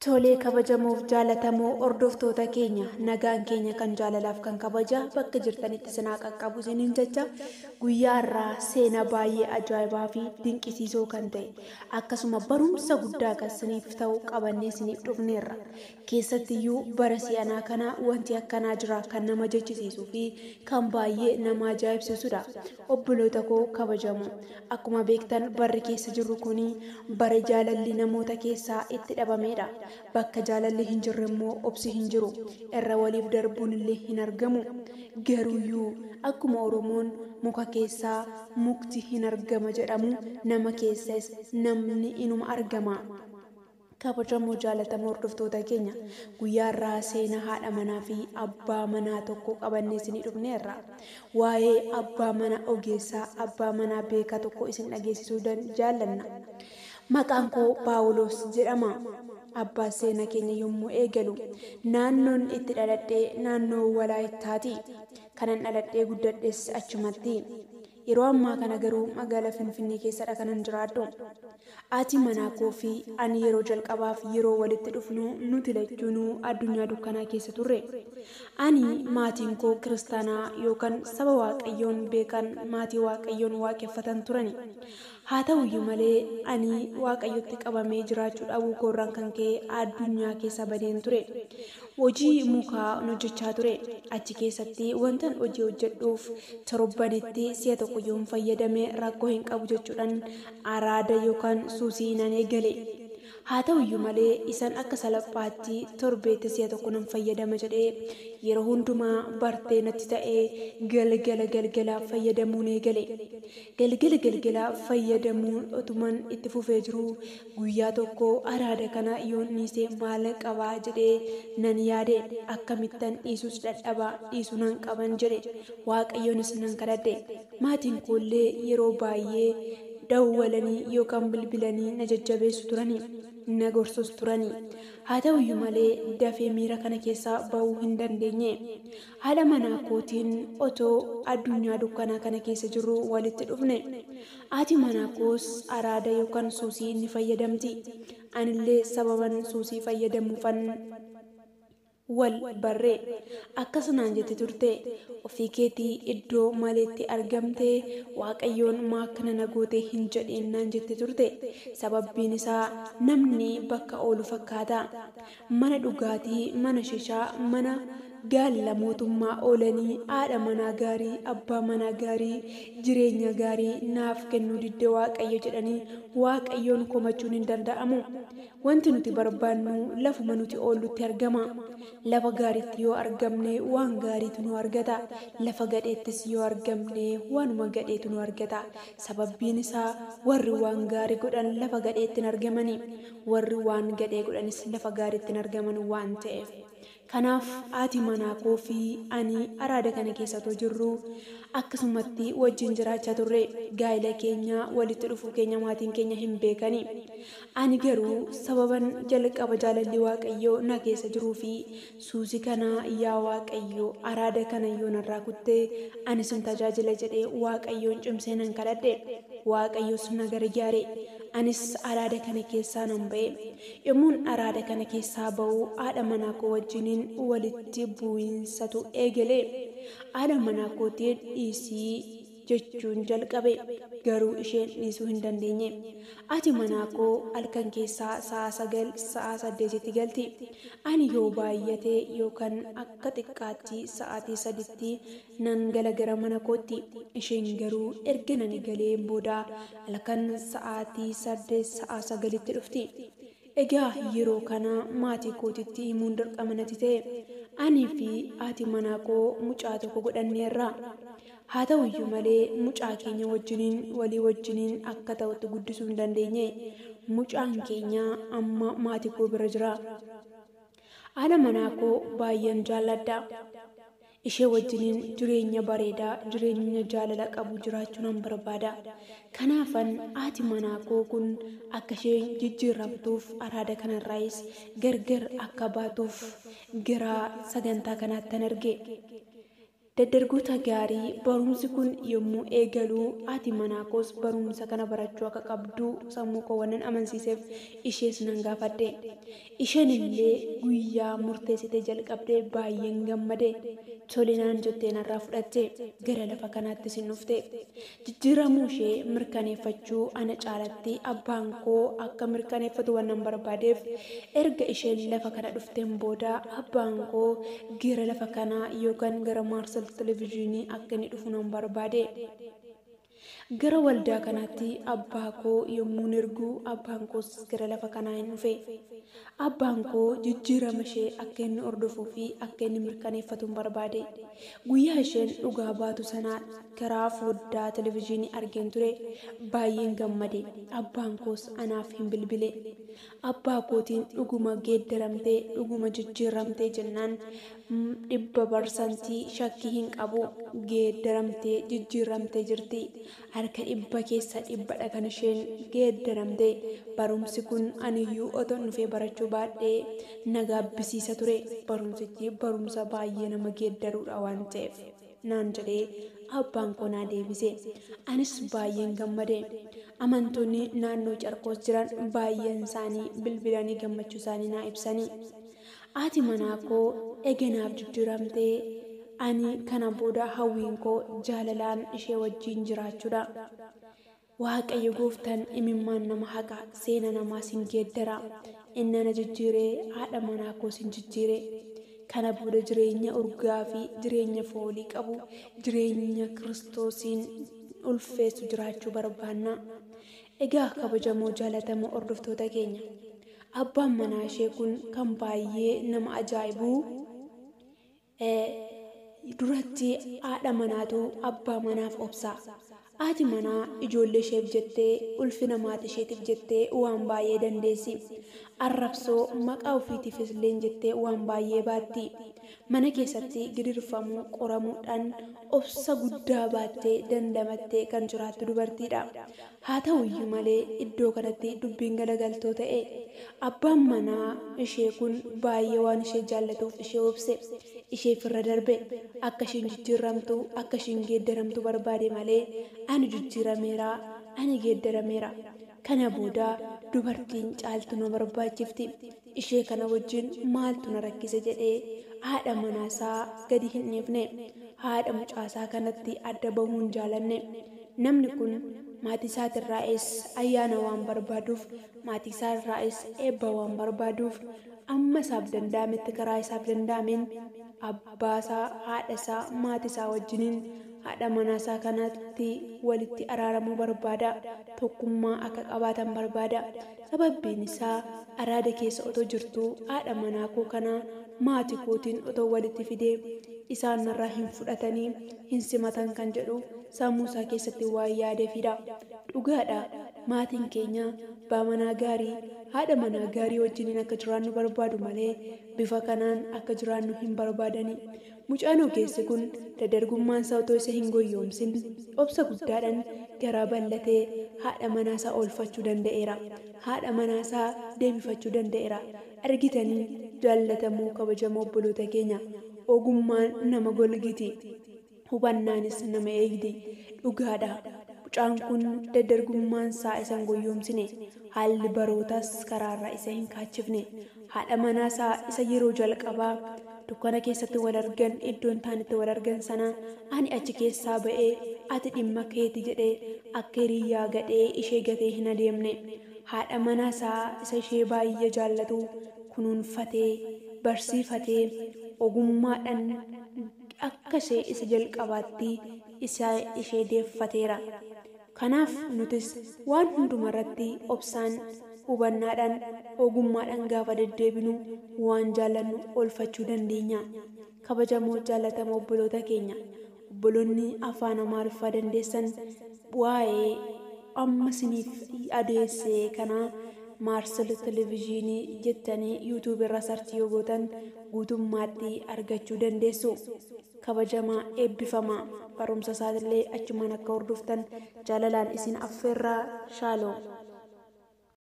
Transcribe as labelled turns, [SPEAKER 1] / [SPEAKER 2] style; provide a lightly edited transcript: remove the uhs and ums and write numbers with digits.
[SPEAKER 1] Tolee kabajamuuf jaalatamoo hordoftoota keenya nagaan keenya kan jaalalaaf kan kabaja bakka jirtanitti sinaa qaqqabu isiniin jecha guyyaa irraa seenaa baay'ee ajaa'ibaa fi dinqisiisoo kan ta'e akkasuma barumsa guddaa kan isiniif ta'u qabannee isiniif dhufneerra. Keessattiyyuu bara si'anaa kana wanti akkanaa jira kan nama jechisiisuu fi kan baay'ee nama ajaa'ibsiisudha. Obboloota koo kabajamu akkuma beektan barri keessa jirru kuni bara jaalalli namoota keessaa itti dhabamedha. Bakka jaalalli hin jirre immoo obsi hin jiru. Irra waliif darbuun illee hin argamu. Garuuyyuu akkuma Oromoon muka keessaa mukti hin argama jedhamu nama keessas namni inuma argama. Kabajamoo jaalatamoo hordoftoota keenya guyyaa irraa seenaa haadha manaa fi abbaa manaa tokko qabannee isinii dhufneerra. Waa'ee abbaa mana ogeessaa abbaa manaa beekaa tokko isin dhageessisuu jaallanna. Maqaan koo Paawulos jedhama. Abbaan seenaa keenya yommuu eegalu naannoon itti dhaladhee naannoo Walaayittaati. Kanan dhaladhee guddadhes achumatti. Yeroo ammaa kana garuu magaalaa Finfinnee keessadha kanan jiraadhu. Haati manaa koo fi ani yeroo jalqabaaf yeroo walitti dhufnu nuti lachuunuu addunyaa dukkanaa keessa turre. Ani maatiin koo kiristaanaa yookaan saba waaqayyoon beekan maatii waaqayyoon waaqeffatan turani. Haa ta'uyyuu malee ani waaqayyotti qabamee jiraachuu dhabuu koorraan kan ka'e addunyaa keessa badeen ture. Hojii mukaa hojjechaa ture. Achi keessatti wantan hojii hojjedhuuf torbanitti si'a tokko yoon fayyadame rakkoo hin qabu jechuudhaan araada yookaan suusii nan eegale. Haa ta'uyyuu malee isaan akka salphaatti torbeetti si'a tokko nan fayyadama jedhee yeroo hundumaa bartee natti ta'ee galgala fayyadamuun eegale. Galgala fayyadamuun otuman itti fufee jiru guyyaa tokko araada kana yoon dhiisee maal qabaa jedhee nan yaade akkamittan dhiisuus dadhabaa dhiisuu nan qaban jedhe waaqayyoonis nan kadhadhe. Maatiin koollee yeroo baay'ee dawwalanii yookaan bilbilanii na jajjabeessu turanii na gorsus turanii. Haa ta'uyyuu malee dafee miira kana keessaa bahuu hin dandeenye. Haadha manaa kootiin otoo addunyaa dukkanaa kana keessa jirru walitti dhufne. Haati manaa koos araada yookaan suusii ni fayyadamti. Anillee sababan suusii fayyadamuufan wal barree akkasumaan jette turte ofii keetii iddoo maleetti argamte waaqayyoon maakkana nagootee hin jedheenaan jette turte. Sababbiin isaa namni bakka oolu fakkaata. Mana dhugaatii, mana shishaa, mana gaalla mootummaa oolanii haadha manaa gaarii, abbaa manaa gaarii, jireenya gaarii naaf kennuu didde waaqayyo jedhanii waaqayyoon komachuun hin danda'amu. Wanti nuti barbaannu lafuma nuti oollutti argama. Lafa gaariitti yoo argamne waan gaariitu nu argata. Lafa gadheettis yoo argamne waanuma gadheetu nu argata. Sababbiin isaa warri waan gaarii godhan lafa gadheetti hin argamani. Warri waan gadhee godhanis lafa gaariitti hin argaman waan ta'eef. Kanaaf haati manaa koo fi ani araada kana keessatoo jirru akkasumatti wajjin jiraachaa turre. Gaa'ila keenya walitti dhufuu keenya maatiin keenya hin beekani. Ani garuu sababan jalqaba jaalalli waaqayyoo na keessa jiruu fi suusii kana yaa waaqayyoo araada kana yoo narraa kuttee ani sin tajaajila jedhee waaqayyoon cimsee nan kadhadhe. Waaqayyoos na gargaare. Anis araada kana keessaa nan ba'e. Yommuun araada kana keessaa ba'u haadha manaa koo wajjiniin walitti bu'iinsatu eegale. Haadha manaa kootiin dhiisii jechuun jalqabe garuu isheen dhiisuu hin dandeenye. Haati manaa koo halkan keessaa sa'a 8 galti. Ani yoo baay'ate yookaan akka xiqqaatti sa'aatii 3tti nan gala gara mana kootti. Isheen garuu erga nan galeen booda halkan sa'aatii 8 sa'a 9tti dhufti. Egaa yeroo kana maatii kootitti himuun dirqama natti ta'e. Anii fi haati manaa koo mucaa tokko godhanneerra. Haa ta'uyyuu malee mucaa keenya walii wajjiniin akka ta'utti guddisuu hin dandeenye. Mucaan keenya amma maatii koo bira jira. Haadha manaa koo baay'een jaalladha. Ishee wajjiniin jireenya bareedaa, jireenya jaalala qabu jiraachuu nan barbaada. Kanaafan haati manaa koo kun akka isheen jijjiiramtuuf araada kanarraayis gargar akka baatuuf gara sagantaa kanaattan arge. Daddargoota gaarii barumsi kun yommuu eegalu haati manaa koos barumsa kana barachuu akka qabdu sammuu koo waan amansiiseef ishees nan gaafadhe. Isheen illee guyyaa murteessitee jalqabdee baay'een gammade. Tolinaan jettee narraa fudhatte gara lafa kanaatti sin dhufte. Jijjiiramuu ishee mirkaneeffachuu ana caalatti abbaan koo akka mirkaneeffatu waan nan barbaadeef erga isheen lafa kana dhufteen booda abbaan koo gara lafa kanaa yookaan gara Maarsal Televiziyoonii akka inni dhufu nan barbaade. Gara waldaa kanaatti abbaa koo yommuu ergu abbaan koos gara lafa kanaa hin dhufe. Abbaan koo jijjiirama ishee akka inni hordofuu fi akka inni mirkaneeffatu barbaade. Guyyaa isheen dhugaa baatu sanaa karaa foddaa televiziyoonii argeen ture baay'een gammade. Abbaan koos anaaf hin bilbile. Abbaa kootiin dhuguma geeddaramtee dhuguma jijjiiramtee jennaan 100% shakkii hin qabu. Geeddaramtee jijjiiramtee jirti. Harka 100 keessa 100 kan isheen geeddaramtee. Barumsi kun aniyyuu otoo dhufee barachuu baadhee na gaabbisiisa ture. Barumsichi barumsa baay'ee nama geeddaruudha waan ta'eef naan jedhee abbaan koo naa deebise. Anis baay'een gammade. Amantoonni naannoo Carkoos jiran baay'een isaanii bilbilanii gammachuu isaanii naa ibsanii. Haati manaa koo egenaaf jijjiiramtee ani kana booda hawwiin koo jaalalaan ishee wajjin jiraachuudha. Waaqayyo gooftaan imimmaan nama haqa seena namaa sin geeddara. Inni na jijjiiree haadha manaa koo sin jijjiire. Kana booda jireenya urgaa fi jireenya foolii qabu jireenya Kiristoosiin ulfeessu jiraachuu barbaanna. Egaa kabajamoo jaalatamoo hordoftoota keenya. Abbaan manaa ishee kun kan baay'ee nama ajaa'ibu duratti haadha manaatu abbaa manaaf obsa. Haati manaa ijoollee isheef jettee ulfina maatii isheetiif jettee waan baay'ee dandeessi. Arrabsoo maqaa ofiitiifis illee jettee waan baay'ee baatti. Mana keessatti gidirfamuu qoramuudhaan obsa guddaa baattee dandamattee kan jiraattu dubartiidha. Haa ta'u iyyuu malee iddoo kanatti dubbiin galagaltoo ta'e. Abbaan manaa ishee kun baay'ee waan ishee jaallatuuf ishee obse. Isheef irra darbe akka isheen jijjiiramtu akka isheen geeddaramtu barbaade malee ani jijjiirameera ani geeddarameera. Kana booda dubartiin caaltu na barbaachifti. Ishee kana wajjin maaltu na rakkise jedhee haadha manaasaa gadi hin dhiifne. Haadha mucaasaa kanatti adda bahuun jaalanne. Namni kun maatii isaatirraa'es ayyaana waan barbaaduuf maatii isaarraa'es eebba waan barbaaduuf amma isaaf danda'ametti karaa isaaf danda'ameen abbaasaa haadhasaa maatii isaa wajjiniin haadha manaasaa kanatti walitti araaramuu barbaada. Tokkummaa akka qabaatan barbaada. Sababbiin isaa araada keessa otoo jirtu haadha manaa koo kana maatii kootiin otoo walitti fidee isaan narraa hin fudhatanii hin simatan kan jedhu sammuu isaa keessatti waan yaadeefidha. Dhugaadha. Maatiin keenya abbaa manaa gaarii haadha manaa gaarii wajjiniin akka jiraannu barbaadu malee bifa kanaan akka jiraannu hin barbaadani. Mucaan ogeessi kun daddargummaan isaa otoo isa hin goyyoomsin obsa guddaadhaan garaa bal'atee haadha manaasaa oolfachuu danda'eera. Haadha manaasaa deebifachuu danda'eera. Argitanii jaallatamoo kabajamoo obboloota keenya ogummaan nama golgiti. Hubannaanis nama eegdi. Dhugaadha. Mucaan kun daddargummaan isaa isa hin goyyoomsine. Haalli barootaas karaarraa isa hin kaachifne. Haadha manaasaa isa yeroo jalqabaa dukkana keessatti wal argan iddoon taanitti wal argan sana ani achi keessaa ba'ee ati dhimma keeti jedhee akka hiriyyaa gadhee ishee gatee hin adeemne. Haadha manaasaa isa ishee baay'ee jaallatu kunuunfatee barsiifatee ogummaadhaan akka ishee isa jalqabaatti ishee deeffateera. Kanaaf nutis waan hundumarratti obsaan hubannaadhaan ogummaadhaan gaafa deddeebinu waan jaallannu oolfachuu dandeenya. Kabajamoo jaallatamoo obboloota keenya obboloonni afaan Amaariffaa dandeessan waa'ee amma isiniif adeessee kana Maarsal Televiziyoonii jettanii YouTube irra sarchii yoo gootan guutummaatti argachuu dandeessu. Kabajamaa eebbifamaa barumsa isaatillee achumaan akka hordoftan jaalalaan isin affeerraa. Shaaloom.